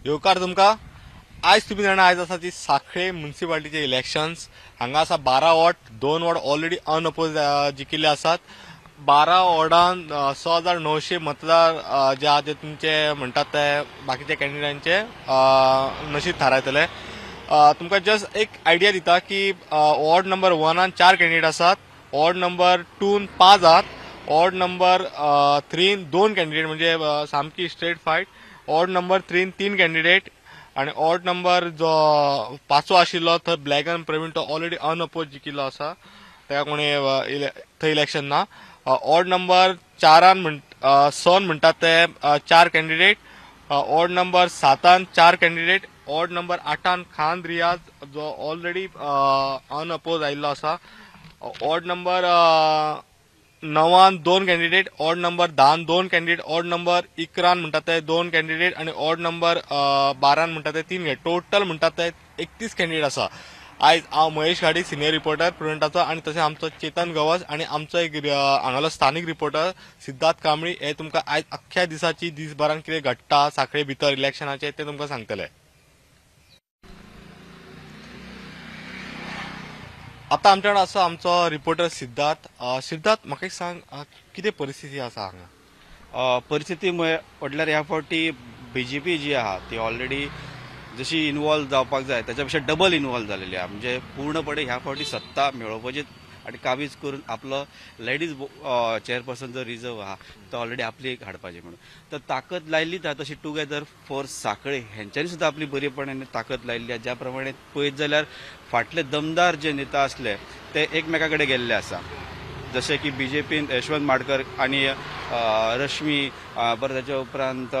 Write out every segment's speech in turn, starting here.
येवकार तुमकां आयज तुम्ही जाणा आयज आसा ती सांखळे म्युनिसिपालिटीचे इलेक्शन्स हांगा आसा 12 वॉर्ड 2 वॉर्ड ऑलरेडी अनअपोज जिखिल्ले आसात 12 वॉर्डान 6,900 मतदार जे आहा ते तुमचे म्हणटात ते बाकीच्या कॅन्डिडेटांचे नशीब थारायतले तुमकां जस्ट एक आयडिया दिता की वॉर्ड नंबर 1 4 कॅन्डिडेट आसात वॉर्ड नंबर 2 5 आहात वॉर्ड नंबर 3 2 कॅन्डिडेट म्हणजे सामकी straight fight ward number 3 3 candidate आणि वॉर्ड नंबर जो 5 आशिल्लो थंय ब्लॅगन प्रवीण तो ऑलरेडी अनअपोज जिखिल्लो आसा तेका कोणी थंय इलेक्शन ना वॉर्ड नंबर 4 सन म्हणटात ते 4 candidate ward number 7 4 candidate ward number 8 Khan Riyaz जो ऑलरेडी अनअपोज आयिल्लो आसा ward number 9 2 candidate ward number 10 2 candidate ward number 11 म्हणटात ते 2 कॅन्डिडेट आणि वॉर्ड नंबर 12 म्हणटात ते 3 कॅन्डिडेट टोटल म्हणटात ते 31 कॅन्डिडेट आसा आयज हांव महेश गाडी सिनियर रिपोर्टर प्रुडंटाचो आणि तशें आमचो चेतन गवस आणि आमचो एक हांगालो स्थानिक रिपोर्टर सिद्धार्थ कांबळी हे तुमकां आयज अख्ख्या दिसाची दिसभरान कितें घडटा सांखळे भितर इलेक्शनाचे ते तुमकां सांगतले आता आमच्याकडे आसा आमचो रिपोर्टर सिद्धार्थ सिद्धार्थ म्हाका एक सांग कितें परिस्थिती आसा हांगा परिस्थिती म्हटल्यार ह्या फावटी बीजेपी जी आहा ती ऑलरेडी जशी इन्वॉल्व जावपाक जाय त्याच्यापेक्षा डबल इन्वॉल्व जालेली आहा म्हणजे पूर्णपणे ह्या फावटी सत्ता मेळोवपाची आणि काबीज करून आपलो लेडीज चेअरपर्सन जो रिझर्व आहा तो ऑलरेडी आपली हाडपाची म्हणून तर ताकद लायलीच आहा तशी टुगेदर फोर्स सांखळे हेंच्यांनी सुद्दां आपली बरेपणान ताकद लायिल्ली आहा ज्या प्रमाणे पळयत जाल्यार फाटले दमदार जे नेता असले ते एकमेका कडेन गेल्ले आसा जसे की बीजेपीन यशवंत माडकर आणि रश्मी परत त्याच्या उपरांत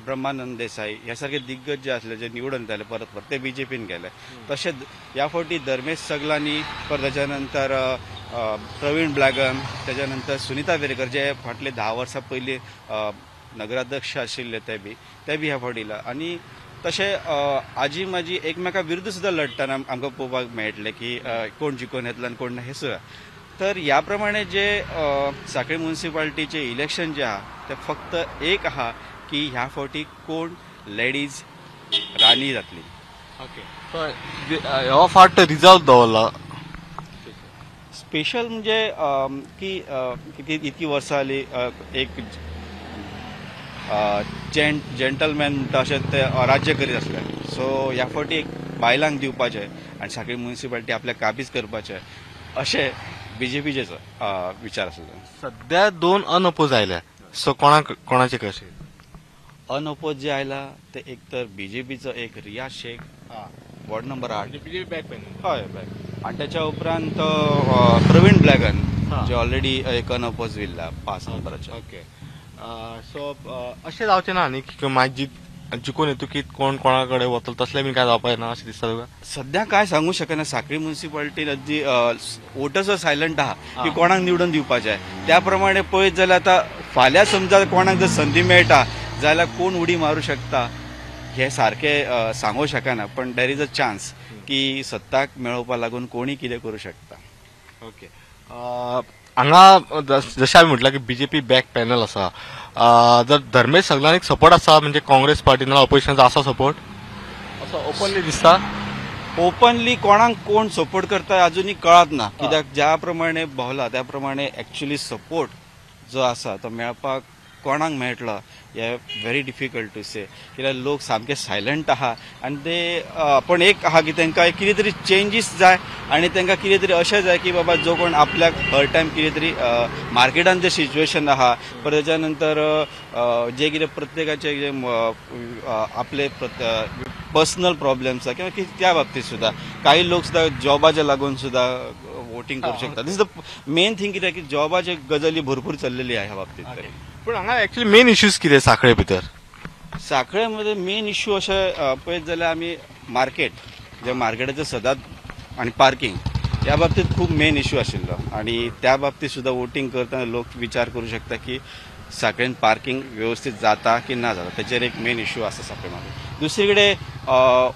ब्रह्मानंद देसाई ह्या सारखे दिग्गज जे असले जे निवडून जाले परत ते बीजेपीन गेले तशेंच ह्या फावटी धर्मेश सगलांनी परत त्याच्यानंतर प्रवीण ब्लॅगन त्याच्यानंतर सुनीता वेरेकर जे फाटले 10 वर्सां पयलीं नगराध्यक्ष आशिल्ले ते बी ह्या फावटीला आणि तशे आजी माजी एकमेका विरुद्ध सुद्धा लढताना आमकां पळोवपाक मेळटले की कोण जिखून येतलो आनी कोण ना हे सुद्धा तर ह्या प्रमाणे जे सांखळे म्युनिसिपालिटीचे इलेक्शन जे आहा ते फक्त एक आहा की ह्या फावटी कोण लेडीज राणी जातली ओके सो हो फावट रिझल्ट दवरला स्पेशल म्हणजे की इतकी वर्सां जाली एक जेंटलमॅन म्हणटा अशें ते राज्य करीत आसले सो ह्या फावटी एक बायलांक दिवपाचें आनी सांखळे म्युनिसिपालिटी आपल्या काबीज करपाचें अशें बीजेपीचे विचार आसले सध्या 2 अनअपोज आयल्या सो कोणाचे कशें अनअपोज जे आयला ते एक तर बीजेपीचो एक Riyaz Shaikh ward number 8 BJP back हय बॅक आणि त्याच्या उपरांत प्रवीण ब्लॅगन जे ऑलरेडी एक अनअपोज विल्ला 5 नंबराचे ओके सो अशें जावचें ना न्ही की मागीर जिखून येतू की कोण कोणा कडेन वतलो तसलें बी काय जावपाक ना अशें दिसता तुका सध्या काय सांगू शकना सांखळे म्युनिसिपालिटीन जी वोटर्स सायलंट आहा की कोणाक निवडून दिवपाचें त्या प्रमाणे पळयत जाल्यार आतां फाल्यां समजा कोणाक जर संदी मेळटा जाल्यार कोण उडी मारूं शकता हे सारखे सांगू शकना पण देर इज अ चान्स की सत्ताक मेळोवपा लागून कोणी कितें करूं शकता ओके हांगा जशें हांवें म्हटलां की बीजेपी बॅक पॅनल आसा जर धर्मेश सगलांक सपोर्ट आसा म्हणजे काँग्रेस पार्टी नाल्यार ऑपोजिशनाचो आसा सपोर्ट असो ओपनली दिसता ओपनली कोणाक कोण सपोर्ट करता अजूनही कळत ना कित्याक ज्या प्रमाणे भोवला त्या प्रमाणे एक्चुअली सपोर्ट जो आसा तो मेळपाक कोणाक मेळटलो हे व्हेरी डिफिकल्ट टू से कित्याक लोक सामके सायलंट आहा आनी ते पण एक आहा की तांकां कितें तरी चेंजीस जाय आनी तांकां कितें तरी अशें जाय की बाबा जो कोण आपल्याक हर टायम कितें तरी मार्केटान जे सिच्युएशन आहा परत त्याच्या नंतर जे कितें प्रत्येकाचे जे आपले पर्सनल प्रॉब्लेम्स आहा किंवा त्या बाबतीत सुद्धा काही लोक सुद्धा जॉबाच्या लागून सुद्धा वोटिंग करू शकता दिस द मेन थिंग कित्याक की जॉबाचे गजाली भरपूर चल्लेली आहे ह्या बाबतीत तरी पण हांगा एक्चुअली मेन इश्यूज कितें सांखळे भितर सांखळेमध्ये मेन इश्यू अशें पळयत जाल्यार आमी मार्केट जे मार्केटाचें सदांच आनी पार्किंग ह्या बाबतीत खूब मेन इश्यू आशिल्लो आनी त्या बाबतीत सुद्दां वोटिंग करतना लोक विचार करूं शकता की सांखळेन पार्किंग व्यवस्थीत जाता की ना जाता ताचेर एक मेन इश्यू आसा सांखळेमध्ये दुसरे कडेन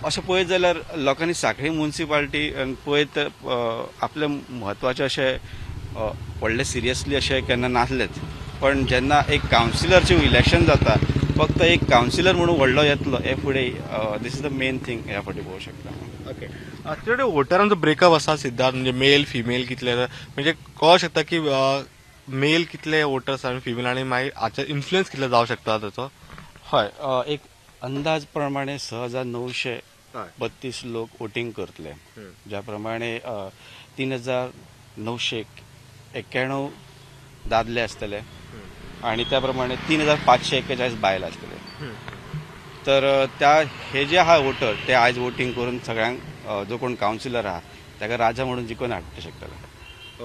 अशें पळयत जाल्यार लोकांनी सांखळे म्युनिसिपालिटी पळयत आपले म्हत्वाचे अशें व्हडले सिरियसली अशें केन्ना नासलेच पण जेन्ना एक कावन्सिलरचें इलेक्शन जाता फक्त एक कावन्सिलर म्हणून व्हडलो येतलो हे फुडें दिस इज द मेन थिंग ह्या फाटी पळोवंक शकता. ओके तुझे वोटरांचो ब्रेकअप आसा सिद्धार्थ म्हणजे मेल फिमेल कितले म्हणजे कळू शकता की मेल कितले वोटर्स आणि फिमेल आणि मागीर हाचे इन्फ्लुएन्स कितले जावं शकता ताचो. हय एक अंदाज प्रमाणे 6,932 लोक वोटिंग करतले, ज्या प्रमाणे 3,991 दादले असतले आणि त्या प्रमाणे 3,541 बायल असतले. तर हे जे आहा वोटर ते आयज वोटिंग करून सगळ्यांक जो कोण कावन्सिलर आहा ताका राजा म्हणून जिखून हाडटा शकतले.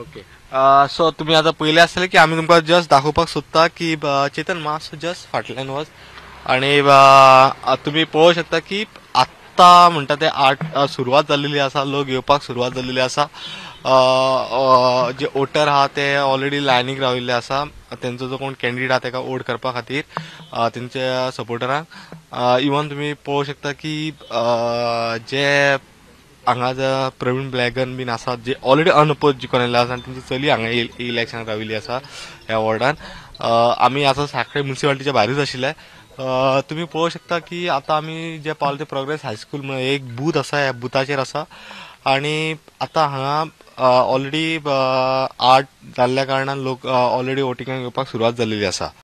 ओके सो तुम्ही आता पहिले आसतले की आम्ही तुमकां जस्ट दाखोवपाक सोदता की चेतन मातसो जस्ट फाटल्यान वच आणि तुम्ही पळोवंक शकता की आत्ता म्हणटा ते सुरवात जाल्लेली आसा, लोक येवपाक सुरवात जाल्लेली आसा. जे वोटर आहा ते ऑलरेडी लायनीक राविल्ले आसा. तेंचो जो कोण कॅन्डिडेट आहा ताका वोट करपा खातीर तेंच्या सपोर्टरांक. इवन तुम्ही पळोवंक शकता की जे हांगा प्रवीण ब्लॅगन बीन आसात जे ऑलरेडी अनअपोज जिखून आयिल्ले आसा आनी तेंची चली हांगा इलेक्शन राविल्ली आसा ह्या वॉर्डान. आमी आतां सांखळे म्युन्सिपालिटीच्या भायरूच आशिल्ले. तुम्ही पळोवंक शकता की आतां आमी जे पावले ते प्रोग्रेस हायस्कूल म्हणून एक बूथ आसा, ह्या बुथाचेर आसा आणि आतां हांगा ऑलरेडी 8 जाल्ल्या कारणान लोक ऑलरेडी वोटिंगाक येवपाक सुरवात जाल्लेली आसा.